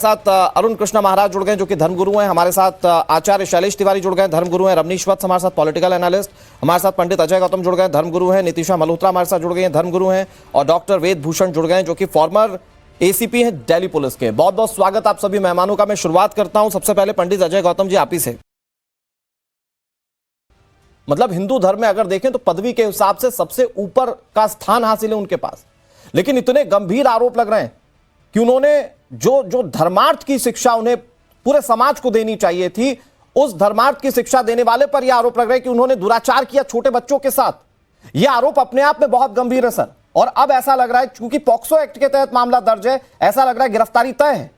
साथ अरुण कृष्णा महाराज जुड़ गए जो कि धर्मगुरु हैं। हमारे साथ आचार्य शैलेश तिवारी जुड़ गए, धर्मगुरु हैं। रमनीश वत्स हमारे साथ पॉलिटिकल एनालिस्ट, हमारे साथ पंडित अजय गौतम जुड़ गए, धर्मगुरु हैं। नीतिशा मल्होत्रा हमारे साथ जुड़ गई हैं, धर्मगुरु हैं। और डॉक्टर वेद भूषण जुड़ गए जो कि फॉर्मर एसीपी हैं दिल्ली पुलिस के। बहुत बहुत स्वागत आप सभी मेहमानों का। मैं शुरुआत करता हूं सबसे पहले पंडित अजय गौतम जी आप ही से। मतलब हिंदू धर्म में अगर देखें तो पदवी के हिसाब से सबसे ऊपर का स्थान हासिल है उनके पास, लेकिन इतने गंभीर आरोप लग रहे हैं कि उन्होंने जो धर्मार्थ की शिक्षा उन्हें पूरे समाज को देनी चाहिए थी, उस धर्मार्थ की शिक्षा देने वाले पर यह आरोप लग रहा है कि उन्होंने दुराचार किया छोटे बच्चों के साथ। यह आरोप अपने आप में बहुत गंभीर है सर। और अब ऐसा लग रहा है क्योंकि पॉक्सो एक्ट के तहत मामला दर्ज है, ऐसा लग रहा है गिरफ्तारी तय है।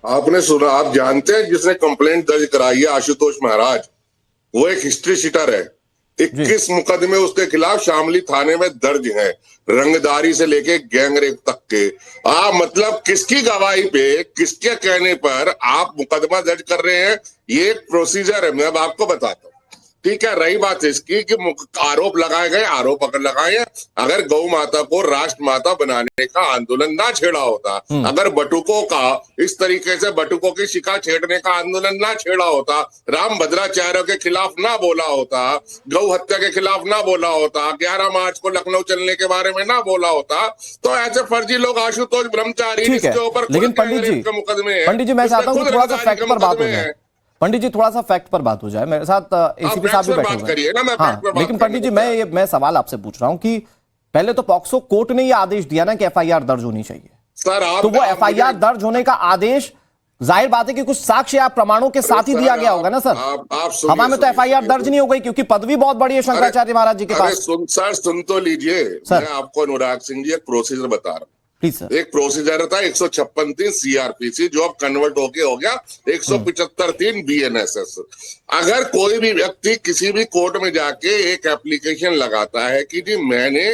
आपने सुना, आप जानते हैं जिसने कंप्लेंट दर्ज कराई है आशुतोष महाराज, वो एक हिस्ट्री शीटर है। 21 मुकदमे उसके खिलाफ शामली थाने में दर्ज हैं, रंगदारी से लेके गैंगरेप तक के। मतलब किसकी गवाही पे, किसके कहने पर आप मुकदमा दर्ज कर रहे हैं, ये एक प्रोसीजर है। मैं अब आपको बताता हूँ, ठीक है। रही बात इसकी कि आरोप लगाए गए, आरोप अगर लगाए, अगर गौ माता को राष्ट्र माता बनाने का आंदोलन ना छेड़ा होता, अगर बटुकों का इस तरीके से बटुकों की शिका छेड़ने का आंदोलन ना छेड़ा होता, राम भद्राचार्य के खिलाफ ना बोला होता, गौ हत्या के खिलाफ ना बोला होता, 11 मार्च को लखनऊ चलने के बारे में ना बोला होता, तो ऐसे फर्जी लोग आशुतोष ब्रह्मचारी इसके ऊपर लेकिन पंडित जी मैं चाहता हूँ थोड़ा सा फैक्ट पर बात हो जाए। पंडित जी थोड़ा सा फैक्ट पर बात हो जाए, मेरे साथ एसीपी साहब भी बैठे हुए हैं। हाँ, लेकिन पंडित जी मैं सवाल आपसे पूछ रहा हूं कि पहले तो पॉक्सो कोर्ट ने ये आदेश दिया ना कि एफआईआर दर्ज होनी चाहिए सर, तो वो एफआईआर दर्ज होने का आदेश जाहिर बात है कि कुछ साक्ष्य या प्रमाणों के साथ ही दिया गया होगा ना सर। हवा में तो एफआईआर दर्ज नहीं हो गई क्योंकि पदवी बहुत बड़ी है शंकराचार्य महाराज जी के पास। सुन तो लीजिए, मैं आपको अनुराग सिंह जी एक प्रोसीजर बता रहा हूँ। एक प्रोसीजर था 156(3) सीआरपीसी, जो अब कन्वर्ट होके हो गया 175(3) बीएनएसएस। अगर कोई भी व्यक्ति किसी भी कोर्ट में जाके एक एप्लीकेशन लगाता है कि जी मैंने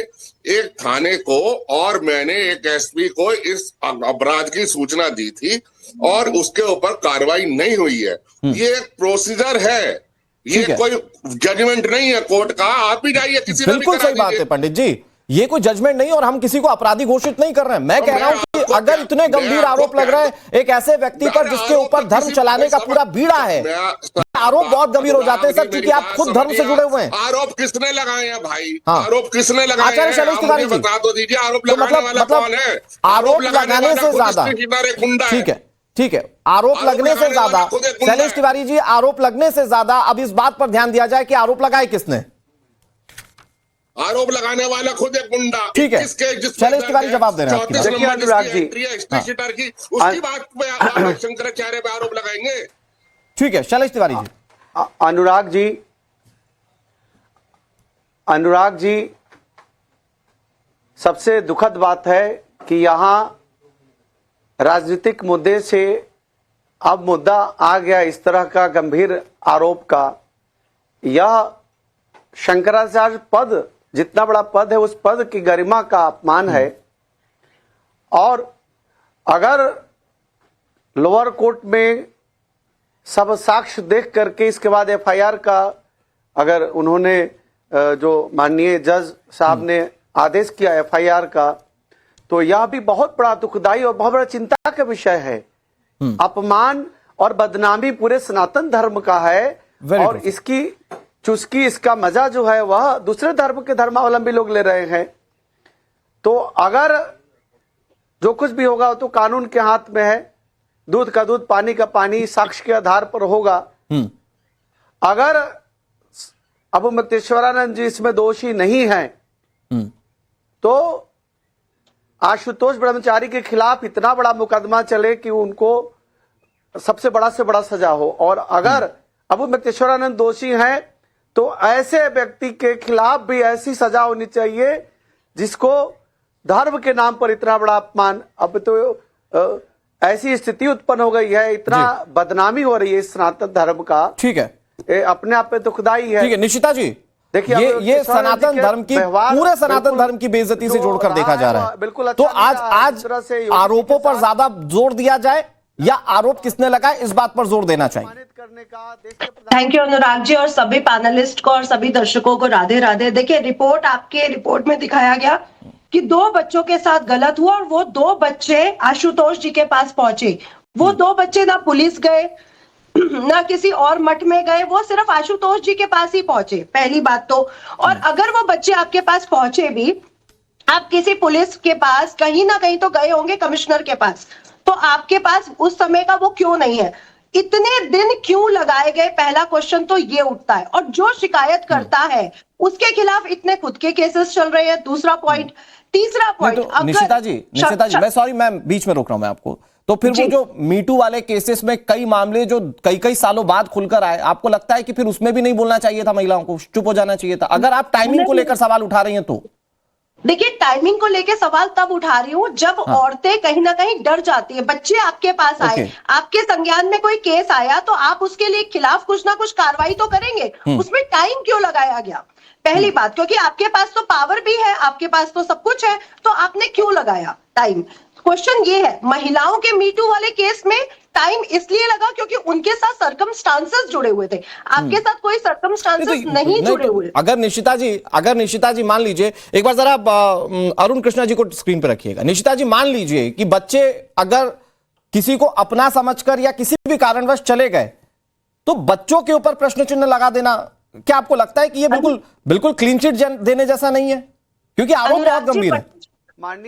एक थाने को और मैंने एक एसपी को इस अपराध की सूचना दी थी और उसके ऊपर कार्रवाई नहीं हुई है, ये एक प्रोसीजर है, ये कोई जजमेंट नहीं है कोर्ट का। आप ही जाइए किसी। बिल्कुल सही बात है पंडित जी, ये कोई जजमेंट नहीं और हम किसी को अपराधी घोषित नहीं कर रहे हैं। मैं कह रहा हूं कि अगर इतने गंभीर आरोप लग रहे हैं एक ऐसे व्यक्ति पर जिसके ऊपर धर्म चलाने का पूरा बीड़ा है, आरोप बहुत गंभीर हो जाते हैं सर, क्योंकि आप खुद धर्म से जुड़े हुए हैं। आरोप किसने लगाए हैं भाई? आरोप किसने लगाए? आचार्य शैलेश तिवारी जी बता तो दीजिए, आरोप लगाने वाला कौन है? आरोप लगाने से ज्यादा, ठीक है, आरोप लगने से ज्यादा शैलेश तिवारी जी, आरोप लगने से ज्यादा अब इस बात पर ध्यान दिया जाए कि आरोप लगाए किसने। आरोप लगाने वाला खुद एक गुंडा। ठीक है, शैलेश तिवारी जवाब दे रहे हैं। देखिए अनुराग जी, उसकी बात पे शंकराचार्य पे आरोप लगाएंगे। ठीक है शैलेश तिवारी जी। अनुराग जी, सबसे दुखद बात है कि यहां राजनीतिक मुद्दे से अब मुद्दा आ गया इस तरह का गंभीर आरोप का। यह शंकराचार्य पद, जितना बड़ा पद है, उस पद की गरिमा का अपमान है। और अगर लोअर कोर्ट में सब साक्ष्य देख करके इसके बाद एफआईआर का अगर उन्होंने जो माननीय जज साहब ने आदेश किया एफआईआर का, तो यह भी बहुत बड़ा दुखदाई और बहुत बड़ा चिंता का विषय है। अपमान और बदनामी पूरे सनातन धर्म का है और इसकी चुस्की, इसका मजा जो है वह दूसरे धर्म के धर्मावलंबी लोग ले रहे हैं। तो अगर जो कुछ भी होगा तो कानून के हाथ में है, दूध का दूध पानी का पानी साक्ष्य के आधार पर होगा। अगर अभुमतेश्वरानंद जी इसमें दोषी नहीं है तो आशुतोष ब्रह्मचारी के खिलाफ इतना बड़ा मुकदमा चले कि उनको सबसे बड़ा से बड़ा सजा हो। और अगर अभुमतेश्वरानंद दोषी हैं तो ऐसे व्यक्ति के खिलाफ भी ऐसी सजा होनी चाहिए जिसको धर्म के नाम पर इतना बड़ा अपमान। अब तो ऐसी स्थिति उत्पन्न हो गई है, इतना बदनामी हो रही है सनातन धर्म का। ठीक है, अपने आप में दुखदाई है। ठीक है निशिता जी, देखिए ये सनातन धर्म की, पूरे सनातन धर्म की बेइज्जती से जोड़कर देखा जा रहा है। बिल्कुल। तो आज आरोपों पर ज्यादा जोर दिया जाए या आरोप किसने लगाए इस बात पर जोर देना चाहिए? थैंक यू अनुराग जी और सभी पैनलिस्ट को और सभी दर्शकों को राधे राधे। देखिए रिपोर्ट में दिखाया गया कि 2 बच्चों के साथ गलत हुआ और वो 2 बच्चे आशुतोष जी के पास पहुंचे। वो 2 बच्चे ना पुलिस गए ना किसी और मठ में गए, वो सिर्फ आशुतोष जी के पास ही पहुंचे, पहली बात तो। और अगर वो बच्चे आपके पास पहुंचे भी, आप किसी पुलिस के पास कहीं ना कहीं तो गए होंगे, कमिश्नर के पास, तो आपके पास उस समय का वो क्यों नहीं है? इतने दिन क्यों लगाए गए? पहला क्वेश्चन तो ये उठता है। और जो शिकायत करता है उसके खिलाफ इतने खुद के केसेस चल रहे हैं, दूसरा पॉइंट। तीसरा पॉइंट, तो निशिता जी मैं सॉरी, मैं बीच में रोक रहा हूं मैं आपको। तो फिर वो जो मीटू वाले केसेस में कई मामले जो कई सालों बाद खुलकर आए, आपको लगता है कि फिर उसमें भी नहीं बोलना चाहिए था, महिलाओं को चुप हो जाना चाहिए था, अगर आप टाइमिंग को लेकर सवाल उठा रही हैं तो? देखिए, टाइमिंग को लेके सवाल तब उठा रही हूं जब औरतें कहीं ना कहीं डर जाती है। बच्चे आपके पास आए, आपके संज्ञान में कोई केस आया, तो आप उसके लिए खिलाफ कुछ ना कुछ कार्रवाई तो करेंगे। उसमें टाइम क्यों लगाया गया? पहली बात, क्योंकि आपके पास तो पावर भी है, आपके पास तो सब कुछ है, तो आपने क्यों लगाया टाइम? क्वेश्चन ये है। महिलाओं के मीटू वाले केस में टाइम इसलिए लगा क्योंकि उनके साथ सर्कमस्टांसेस जुड़े हुए थे, आपके साथ कोई सर्कमस्टांसेस नहीं जुड़े हुए। अगर निशिता जी मान लीजिए, एक बार जरा अरुण कृष्णा जी को स्क्रीन पर रखिएगा। निशिता जी, मान लीजिए कि बच्चे अगर किसी को अपना समझकर या किसी भी कारणवश चले गए, तो बच्चों के ऊपर प्रश्न चिन्ह लगा देना, क्या आपको लगता है कि ये बिल्कुल क्लीन चिट देने जैसा नहीं है? क्योंकि आरोप बहुत गंभीर है।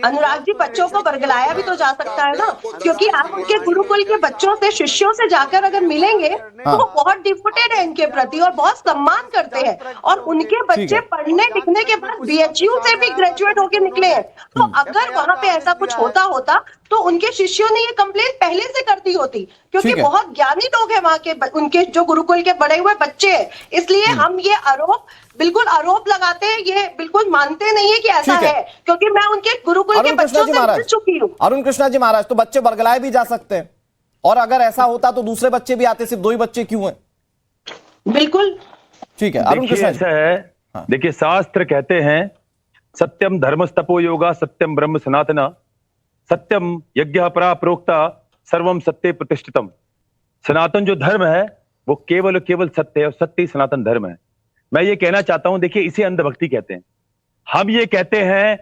अनुराग जी, बच्चों को बरगलाया भी तो जा सकता है ना, क्योंकि आप उनके गुरुकुल के बच्चों से, शिष्यों से जाकर अगर मिलेंगे तो वो बहुत डिवोटेड है इनके प्रति और बहुत सम्मान करते हैं। और उनके बच्चे पढ़ने लिखने के बाद बीएचयू से भी ग्रेजुएट होकर निकले हैं। तो अगर वहां पे ऐसा कुछ होता तो उनके शिष्यों ने ये कंप्लेंट पहले से कर दी होती, क्योंकि बहुत ज्ञानी लोग हैं वहां के, उनके जो गुरुकुल के बड़े हुए बच्चे हैं। इसलिए हम ये बिल्कुल आरोप लगाते हैं, ये बिल्कुल मानते नहीं है कि ऐसा है, क्योंकि मैं उनके गुरुकुल के बच्चों से मिल चुकी हूँ। अरुण कृष्णा जी महाराज, तो बच्चे बरगलाए भी जा सकते हैं, और अगर ऐसा होता तो दूसरे बच्चे भी आते, सिर्फ 2 ही बच्चे क्यों हैं? बिल्कुल ठीक है अरुण कृष्णा जी। ऐसा है, देखिए शास्त्र कहते हैं सत्यम धर्मस्तपो योगा सत्यम ब्रह्म सनातना सत्यम यज्ञ परा प्रोक्ता सर्वम सत्य प्रतिष्ठितम। सनातन जो धर्म है वो केवल सत्य है और सत्य ही सनातन धर्म है। मैं ये कहना चाहता हूं, देखिए इसे अंधभक्ति कहते हैं। हम ये कहते हैं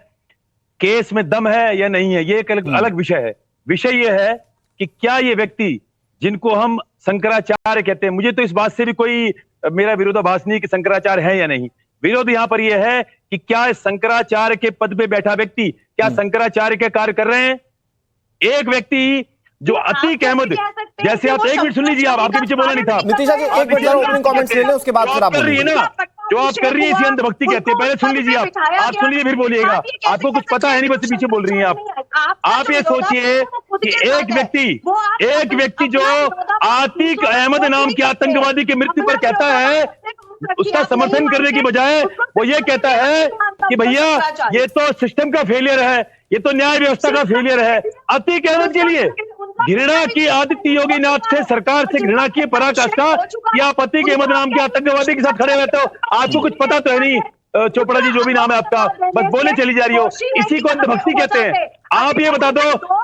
केस में दम है या नहीं है, ये एक अलग विषय है। विषय ये है कि क्या ये व्यक्ति जिनको हम शंकराचार्य कहते हैं, मुझे तो इस बात से भी कोई मेरा विरोधाभास नहीं कि शंकराचार्य है या नहीं। विरोध यहां पर यह है कि क्या शंकराचार्य के पद पे बैठा व्यक्ति क्या शंकराचार्य के कार्य कर रहे हैं? एक व्यक्ति जो अतीक अहमद, जैसे आप एक मिनट सुन लीजिए, आप आपके पीछे बोला नहीं था। नितिशा जी, एक मिनट ओपनिंग कमेंट्स ले लें, उसके बाद फिर आप कर रही है ना, जो आप कर रही है इसी अंधभक्ति कहते हैं। पहले सुन लीजिए, आप सुन लीजिए फिर बोलिएगा। आपको कुछ पता है नहीं, बस पीछे बोल रही हैं आप ये सोचिए कि एक व्यक्ति जो आतिक अहमद नाम के आतंकवादी की मृत्यु पर कहता है, उसका समर्थन करने की बजाय वो ये कहता है कि भैया ये तो सिस्टम का फेलियर है, ये तो न्याय व्यवस्था का फेलियर है। अतीक अहमद के लिए घृणा की आदित्य योगी नाथ से, सरकार से घृणा की पराकाष्ठा कि आप अतीक अहमद नाम के आतंकवादी के साथ खड़े रहते हो। आपको कुछ पता तो है नहीं, चोपड़ा जी जो भी नाम है आपका, बस बोले चली जा रही हो, इसी को अंधभक्ति कहते हैं। आप ये बता दो,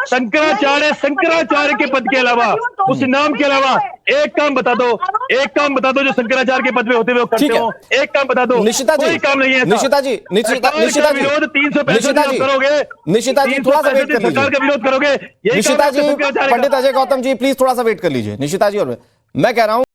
शंकराचार्य के पद के अलावा, उस नाम के अलावा एक काम बता दो जो शंकराचार्य के पद पे होते हुए करते हो। एक काम बता दो। निशिता जी, कोई काम नहीं है। निशिता जी विरोध 365 करोगे, निशिता जी थोड़ा सा वेट कर लीजिए। सरकार का विरोध करोगे, निशिता जी, पंडित अजय गौतम जी प्लीज थोड़ा सा वेट कर लीजिए। निशिता जी, और मैं कह रहा हूं